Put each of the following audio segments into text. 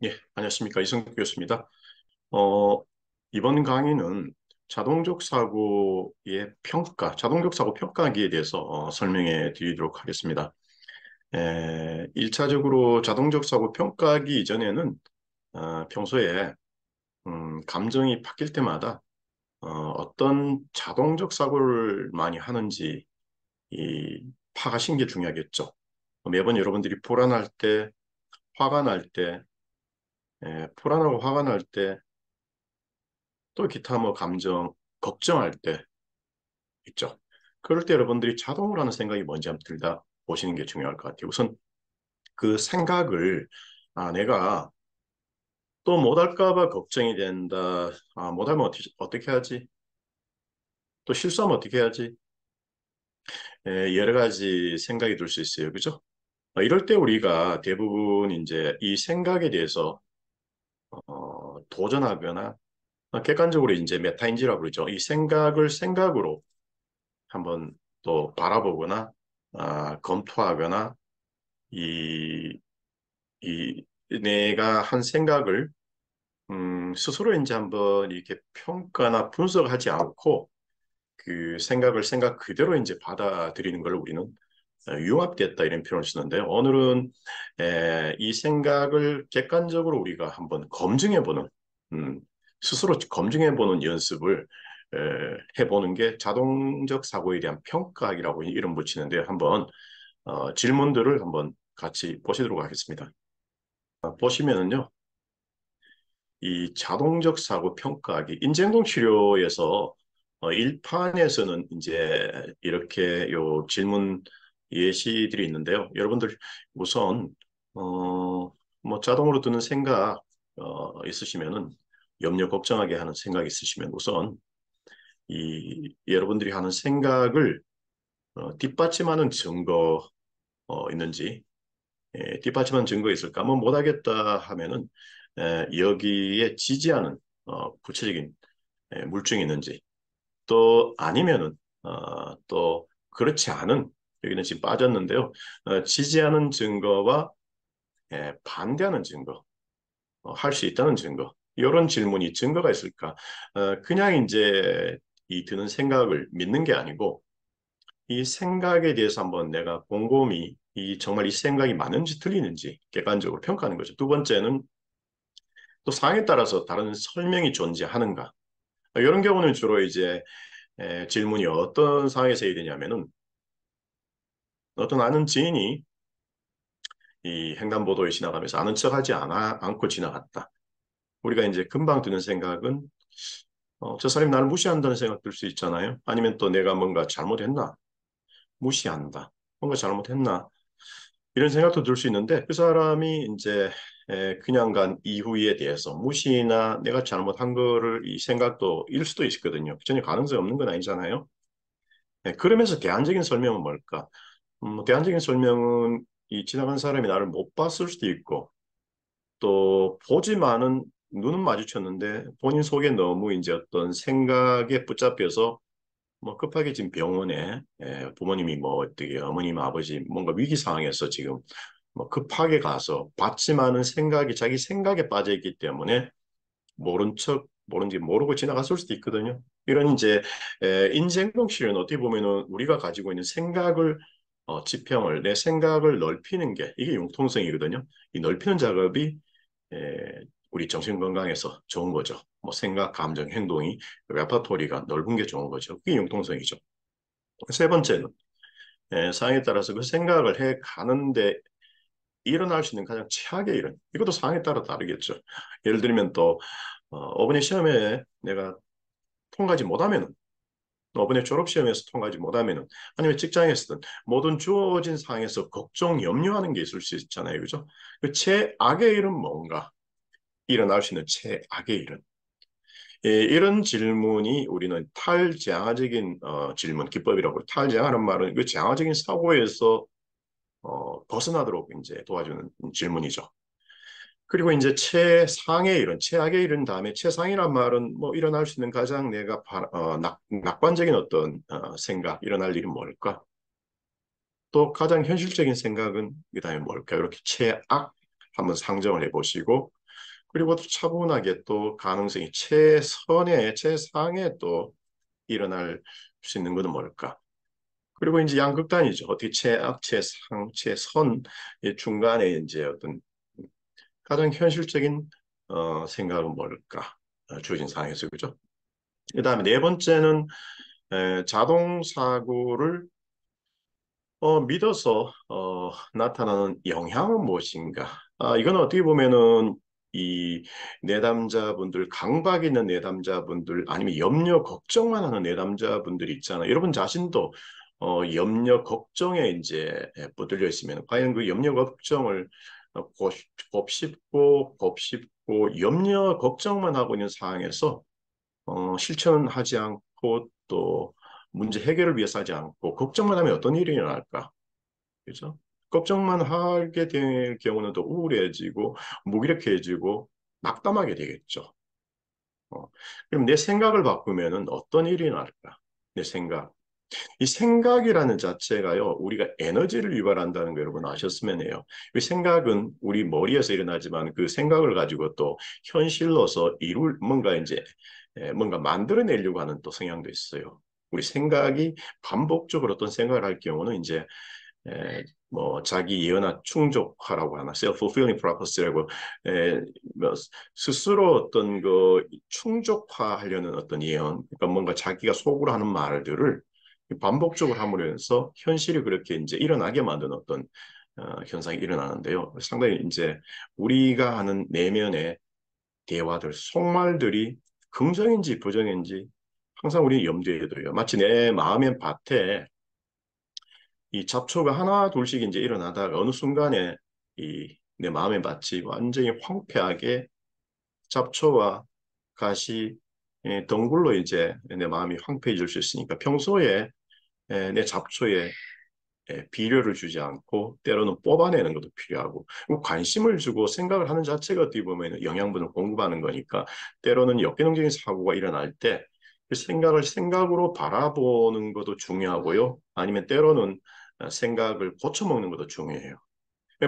예, 안녕하십니까. 이승규 교수입니다. 어, 이번 강의는 자동적 사고의 평가, 자동적 사고 평가기에 대해서 설명해 드리도록 하겠습니다. 1차적으로 자동적 사고 평가기 이전에는 평소에 감정이 바뀔 때마다 어떤 자동적 사고를 많이 하는지 파악하시는 게 중요하겠죠. 매번 여러분들이 불안할 때, 화가 날 때, 불안하고 화가 날때 또 기타 뭐 감정, 걱정할 때 있죠. 그럴 때 여러분들이 자동으로 하는 생각이 뭔지 한번 들다 보시는 게 중요할 것 같아요. 우선 그 생각을 내가 또 못할까 봐 걱정이 된다. 못하면 어떻게 하지? 또 실수하면 어떻게 하지? 여러 가지 생각이 들 수 있어요. 그죠? 이럴 때 우리가 대부분 이제 이 생각에 대해서 도전하거나 객관적으로 이제 메타인지라고 그러죠. 이 생각을 생각으로 한번 또 바라보거나 검토하거나 이, 내가 한 생각을 스스로 이제 한번 이렇게 평가나 분석하지 않고 그 생각을 생각 그대로 이제 받아들이는 걸 우리는 융합됐다 이런 표현을 쓰는데요. 오늘은 이 생각을 객관적으로 우리가 한번 검증해보는 음, 스스로 검증해보는 연습을 해보는 게 자동적 사고에 대한 평가학이라고 이름 붙이는데요. 한번 질문들을 한번 같이 보시도록 하겠습니다. 보시면은요, 이 자동적 사고 평가하기, 인지행동 치료에서 1판에서는 이제 이렇게 요 질문 예시들이 있는데요. 여러분들 우선, 뭐 자동으로 드는 생각, 있으시면은 염려 걱정하게 하는 생각 있으시면 우선 여러분들이 하는 생각을 뒷받침하는 증거 있는지 뒷받침한 증거 있을까? 뭐 못하겠다 하면은 여기에 지지하는 구체적인 물증이 있는지 또 아니면은 또 그렇지 않은 여기는 지금 빠졌는데요. 지지하는 증거와 반대하는 증거, 할 수 있다는 증거 이런 질문이 증거가 있을까? 그냥 이제 이 드는 생각을 믿는 게 아니고 이 생각에 대해서 한번 내가 곰곰이 정말 이 생각이 맞는지 틀리는지 객관적으로 평가하는 거죠. 두 번째는 또 상황에 따라서 다른 설명이 존재하는가. 이런 경우는 주로 이제 질문이 어떤 상황에서 해야 되냐면은 어떤 아는 지인이 이 횡단보도에 지나가면서 아는 척하지 않고 지나갔다. 우리가 이제 금방 드는 생각은 저 사람이 나를 무시한다는 생각 들 수 있잖아요. 아니면 또 내가 뭔가 잘못했나? 무시한다. 뭔가 잘못했나? 이런 생각도 들 수 있는데 그 사람이 이제 그냥 간 이후에 대해서 무시나 내가 잘못한 거를 이 생각도 일 수도 있거든요. 전혀 가능성이 없는 건 아니잖아요. 그러면서 대안적인 설명은 뭘까? 대안적인 설명은 이 지나간 사람이 나를 못 봤을 수도 있고 또 보지만은 눈은 마주쳤는데 본인 속에 너무 이제 어떤 생각에 붙잡혀서 뭐 급하게 지금 병원에 부모님이 뭐 어떻게 어머님 아버지 뭔가 위기 상황에서 지금 뭐 급하게 가서 받지만은 생각이 자기 생각에 빠져 있기 때문에 모른 척 모른지 모르고 지나갔을 수도 있거든요. 이런 이제 인지행동 치료는 어떻게 보면은 우리가 가지고 있는 생각을 지평을 내 생각을 넓히는 게 이게 융통성이거든요. 이 넓히는 작업이 에, 우리 정신 건강에서 좋은 거죠. 뭐 생각, 감정, 행동이 레퍼토리가 넓은 게 좋은 거죠. 그게 융통성이죠. 세 번째는 상황에 따라서 그 생각을 해 가는데 일어날 수 있는 가장 최악의 일은 이것도 상황에 따라 다르겠죠. 예를 들면 또 어머니 시험에 내가 통과하지 못하면은 어머니 졸업 시험에서 통과하지 못하면은 아니면 직장에서든 모든 주어진 상황에서 걱정, 염려하는 게 있을 수 있잖아요, 그죠? 그 최악의 일은 뭔가 일어날 수 있는 최악의 일은 이런 질문이 우리는 탈재앙적인 질문 기법이라고 탈재앙하는 말은 그 재앙적인 사고에서 벗어나도록 이제 도와주는 질문이죠. 그리고 이제 최상의 일은, 최악의 일은 다음에 최상이란 말은 뭐 일어날 수 있는 가장 내가 낙관적인 어떤 생각, 일어날 일은 뭘까? 또 가장 현실적인 생각은 그다음에 뭘까? 이렇게 최악 한번 상정을 해보시고 그리고 또 차분하게 또 가능성이 최선의, 최상에 또 일어날 수 있는 것은 뭘까? 그리고 이제 양극단이죠. 어떻게 최악, 최상, 최선, 이 중간에 이제 어떤 가장 현실적인 생각은 뭘까? 주어진 상황에서 그죠? 그다음에 네 번째는 자동 사고를 믿어서 나타나는 영향은 무엇인가? 이건 어떻게 보면은 이 내담자분들, 강박 있는 내담자분들, 아니면 염려, 걱정만 하는 내담자분들이 있잖아요. 여러분 자신도 염려, 걱정에 이제 붙들려 있으면 과연 그 염려, 걱정을 곱씹고 염려, 걱정만 하고 있는 상황에서 실천하지 않고 또 문제 해결을 위해서 하지 않고 걱정만 하면 어떤 일이 일어날까? 그죠? 걱정만 하게 될 경우는 더 우울해지고 무기력해지고 낙담하게 되겠죠. 어, 그럼 내 생각을 바꾸면은 어떤 일이 날까? 내 생각. 이 생각이라는 자체가요, 우리가 에너지를 유발한다는 거 여러분 아셨으면 해요. 이 생각은 우리 머리에서 일어나지만 그 생각을 가지고 또 현실로서 뭔가 이제, 뭔가 만들어내려고 하는 또 성향도 있어요. 우리 생각이 반복적으로 어떤 생각을 할 경우는 이제 뭐 자기 예언화 충족화라고 하나, self-fulfilling prophecy라고 뭐 스스로 어떤 그 충족화하려는 어떤 예언, 그러니까 뭔가 자기가 속으로 하는 말들을 반복적으로 함으로써 현실이 그렇게 이제 일어나게 만드는 어떤 현상이 일어나는데요. 상당히 이제 우리가 하는 내면의 대화들, 속말들이 긍정인지 부정인지 항상 우리 염두에 둬요. 마치 내 마음의 밭에 이 잡초가 하나 둘씩 이제 일어나다가 어느 순간에 이 내 마음의 밭이 완전히 황폐하게 잡초와 가시 덩굴로 이제 내 마음이 황폐해질 수 있으니까 평소에 내 잡초에 비료를 주지 않고 때로는 뽑아내는 것도 필요하고 관심을 주고 생각을 하는 자체가 어떻게 보면 영양분을 공급하는 거니까 때로는 역기능적인 사고가 일어날 때 그 생각을 생각으로 바라보는 것도 중요하고요. 아니면 때로는 생각을 고쳐먹는 것도 중요해요.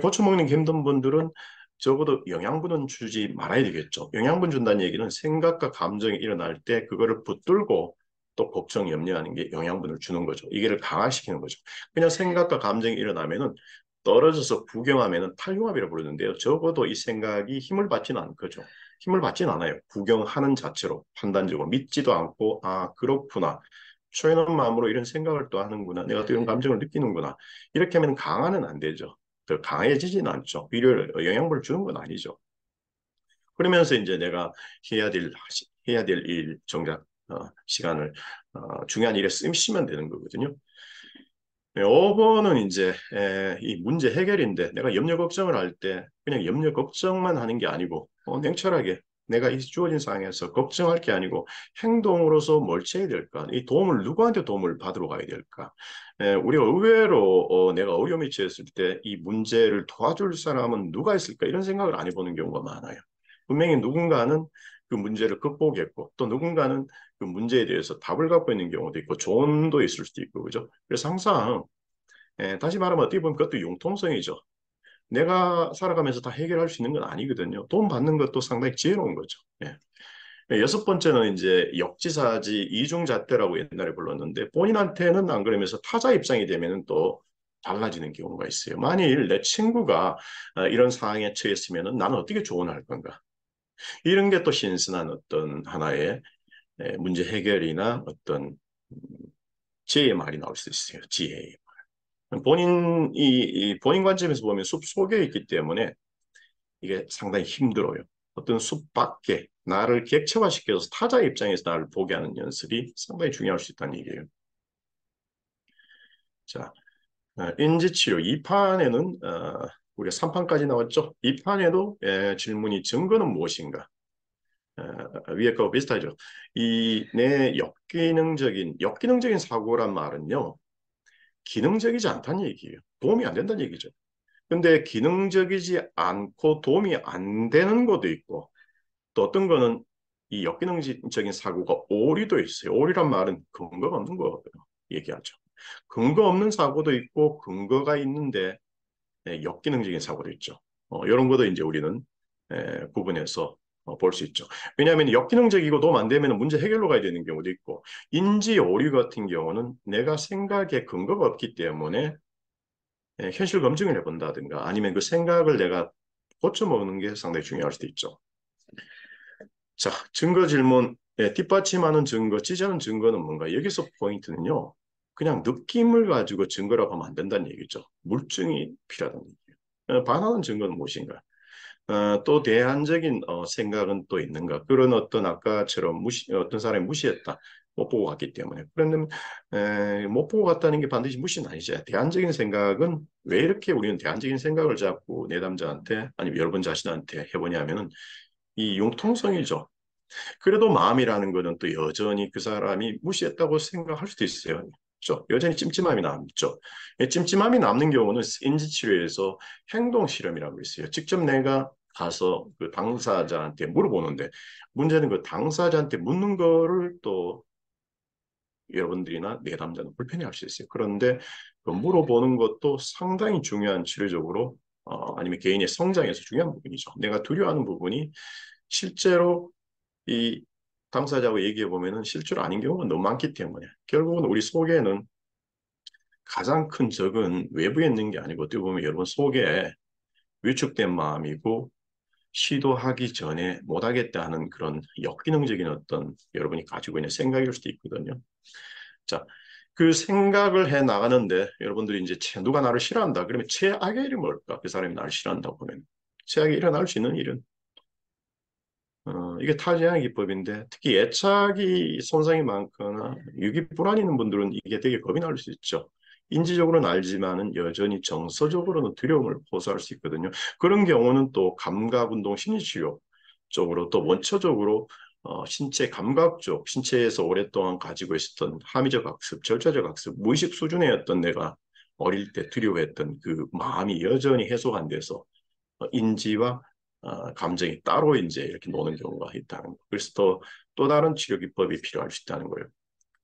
고쳐먹는 게 힘든 분들은 적어도 영양분은 주지 말아야 되겠죠. 영양분 준다는 얘기는 생각과 감정이 일어날 때 그거를 붙들고 또 걱정, 염려하는 게 영양분을 주는 거죠. 이게를 강화시키는 거죠. 그냥 생각과 감정이 일어나면은 떨어져서 구경하면은 탈흉합이라고 부르는데요. 적어도 이 생각이 힘을 받지는 않거죠. 힘을 받지는 않아요. 구경하는 자체로 판단적으로 믿지도 않고 그렇구나. 초연한 마음으로 이런 생각을 또 하는구나. 내가 또 이런 감정을 느끼는구나. 이렇게 하면 강화는 안 되죠. 더 강해지지는 않죠. 비료를 영양분을 주는 건 아니죠. 그러면서 이제 내가 해야 될 일 정작 시간을 중요한 일에 쓰시면 되는 거거든요. 5번은 이제 이 문제 해결인데 내가 염려 걱정을 할 때 그냥 염려 걱정만 하는 게 아니고 냉철하게 내가 이 주어진 상황에서 걱정할 게 아니고 행동으로서 뭘 해야 될까? 이 도움을 누구한테 도움을 받으러 가야 될까? 우리가 의외로 내가 어려움에 처했을 때 이 문제를 도와줄 사람은 누가 있을까? 이런 생각을 안 해보는 경우가 많아요. 분명히 누군가는 그 문제를 극복했고 또 누군가는 그 문제에 대해서 답을 갖고 있는 경우도 있고 조언도 있을 수도 있고 그죠? 그래서 항상 다시 말하면 어떻게 보면 그것도 융통성이죠. 내가 살아가면서 다 해결할 수 있는 건 아니거든요. 돈 받는 것도 상당히 지혜로운 거죠. 예. 여섯 번째는 이제 역지사지 이중잣대라고 옛날에 불렀는데 본인한테는 안 그러면서 타자 입장이 되면은 또 달라지는 경우가 있어요. 만일 내 친구가 이런 상황에 처했으면은 나는 어떻게 조언할 건가? 이런 게 또 신선한 어떤 하나의 문제 해결이나 어떤 음, 지혜의 말이 나올 수 있어요. 지혜의. 본인 관점에서 보면 숲 속에 있기 때문에 이게 상당히 힘들어요. 어떤 숲 밖에 나를 객체화시켜서 타자 입장에서 나를 보게 하는 연습이 상당히 중요할 수 있다는 얘기예요. 자, 인지치료 2판에는 우리가 3판까지 나왔죠. 2판에도 질문이 증거는 무엇인가? 위에 거와 비슷하죠. 이 내 역기능적인 사고란 말은요. 기능적이지 않다는 얘기예요. 도움이 안 된다는 얘기죠. 근데 기능적이지 않고 도움이 안 되는 것도 있고 또 어떤 거는 이 역기능적인 사고가 오류도 있어요. 오류란 말은 근거가 없는 거 얘기하죠. 근거 없는 사고도 있고 근거가 있는데 역기능적인 사고도 있죠. 이런 것도 이제 우리는 구분해서 볼 수 있죠. 왜냐하면 역기능적이고 도움 안 되면 문제 해결로 가야 되는 경우도 있고 인지 오류 같은 경우는 내가 생각에 근거가 없기 때문에 현실 검증을 해본다든가 아니면 그 생각을 내가 고쳐먹는 게 상당히 중요할 수도 있죠. 자, 증거 질문, 뒷받침하는 증거, 찌자는 증거는 뭔가? 여기서 포인트는요. 그냥 느낌을 가지고 증거라고 하면 안 된다는 얘기죠. 물증이 필요하다는 얘기예요. 반하는 증거는 무엇인가? 또 대안적인 생각은 또 있는가? 그런 어떤 아까처럼 어떤 사람이 무시했다. 못 보고 갔기 때문에. 그런데 못 보고 갔다는 게 반드시 무시는 아니죠. 대안적인 생각은 왜 이렇게 우리는 대안적인 생각을 자꾸 내담자한테 아니면 여러분 자신한테 해보냐면은 이 융통성이죠. 그래도 마음이라는 거는 또 여전히 그 사람이 무시했다고 생각할 수도 있어요. 그렇죠? 여전히 찜찜함이 남죠. 찜찜함이 남는 경우는 인지치료에서 행동 실험이라고 있어요. 직접 내가 가서 그 당사자한테 물어보는데 문제는 그 당사자한테 묻는 거를 또 여러분들이나 내담자는 불편해할 수 있어요. 그런데 그 물어보는 것도 상당히 중요한 치료적으로 아니면 개인의 성장에서 중요한 부분이죠. 내가 두려워하는 부분이 실제로 이 당사자하고 얘기해 보면은 실제로 아닌 경우가 너무 많기 때문에 결국은 우리 속에는 가장 큰 적은 외부에 있는 게 아니고 어떻게 보면 여러분 속에 위축된 마음이고 시도하기 전에 못하겠다 하는 그런 역기능적인 어떤 여러분이 가지고 있는 생각일 수도 있거든요. 자, 그 생각을 해 나가는데 여러분들이 이제 누가 나를 싫어한다. 그러면 최악의 일이 뭘까? 그 사람이 나를 싫어한다고 보면 최악의 일어날 수 있는 일은 이게 타지향 기법인데 특히 애착이 손상이 많거나 유기 불안 있는 분들은 이게 되게 겁이 날 수 있죠. 인지적으로는 알지만은 여전히 정서적으로는 두려움을 호소할 수 있거든요. 그런 경우는 또 감각운동 심리치료 쪽으로 또 원초적으로 신체 감각 쪽, 신체에서 오랫동안 가지고 있었던 합의적 학습, 절차적 학습, 무의식 수준의 어떤 내가 어릴 때 두려워했던 그 마음이 여전히 해소가 안 돼서 인지와 감정이 따로 이제 이렇게 노는 경우가 있다는 거. 그래서 또 다른 치료 기법이 필요할 수 있다는 거예요.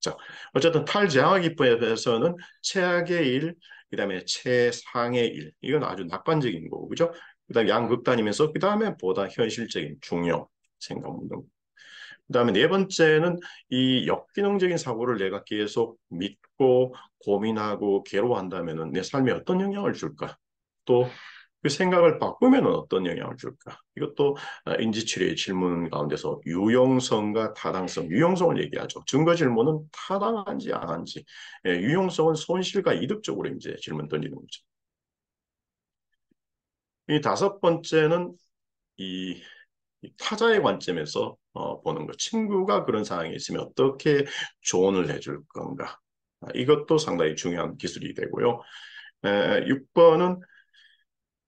자, 어쨌든 탈제왕 기법에서는 최악의 일, 그다음에 최상의 일, 이건 아주 낙관적인 거고, 그죠? 그다음에 양극단이면서 그다음에 보다 현실적인 중요 생각 운동. 그다음에 네 번째는 이 역기능적인 사고를 내가 계속 믿고 고민하고 괴로워한다면은 내 삶에 어떤 영향을 줄까? 또 그 생각을 바꾸면 어떤 영향을 줄까? 이것도 인지치료의 질문 가운데서 유용성과 타당성, 유용성을 얘기하죠. 증거 질문은 타당한지 안 한지, 유용성은 손실과 이득 쪽으로 이제 질문 던지는 거죠. 이 다섯 번째는 이 타자의 관점에서 보는 것. 친구가 그런 상황에 있으면 어떻게 조언을 해줄 건가. 이것도 상당히 중요한 기술이 되고요. 6번은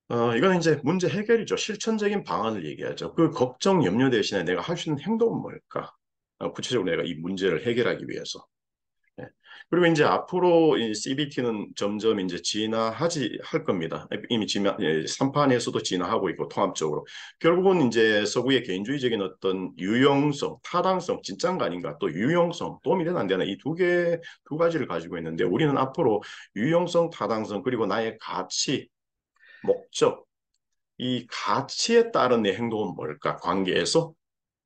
이거는 이제 문제 해결이죠. 실천적인 방안을 얘기하죠. 그 걱정, 염려 대신에 내가 할 수 있는 행동은 뭘까? 구체적으로 내가 이 문제를 해결하기 위해서. 예. 그리고 이제 앞으로 이 CBT는 점점 이제 진화하지 할 겁니다. 이미 3판에서도 진화하고 있고 통합적으로. 결국은 이제 서구의 개인주의적인 어떤 유용성, 타당성, 진짠가 아닌가, 또 유용성, 도움이 되나 안 되나 이 두 가지를 가지고 있는데 우리는 앞으로 유용성, 타당성, 그리고 나의 가치, 목적, 이 가치에 따른 내 행동은 뭘까? 관계에서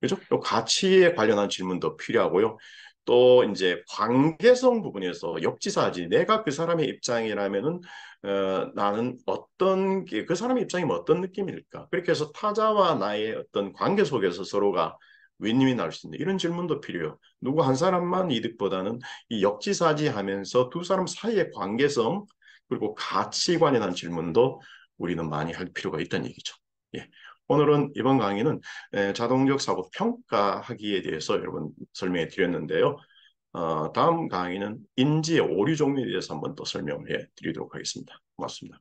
그죠? 또 가치에 관련한 질문도 필요하고요. 또 이제 관계성 부분에서 역지사지 내가 그 사람의 입장이라면은 나는 그 사람의 입장이면 어떤 느낌일까? 그렇게 해서 타자와 나의 어떤 관계 속에서 서로가 윈윈이 날 수 있는 이런 질문도 필요해요. 누구 한 사람만 이득보다는 이 역지사지하면서 두 사람 사이의 관계성 그리고 가치관에 대한 질문도 우리는 많이 할 필요가 있다는 얘기죠. 예. 오늘은 이번 강의는 자동적 사고 평가하기에 대해서 여러분 설명해 드렸는데요. 다음 강의는 인지의 오류 종류에 대해서 한번 더 설명을 해 드리도록 하겠습니다. 고맙습니다.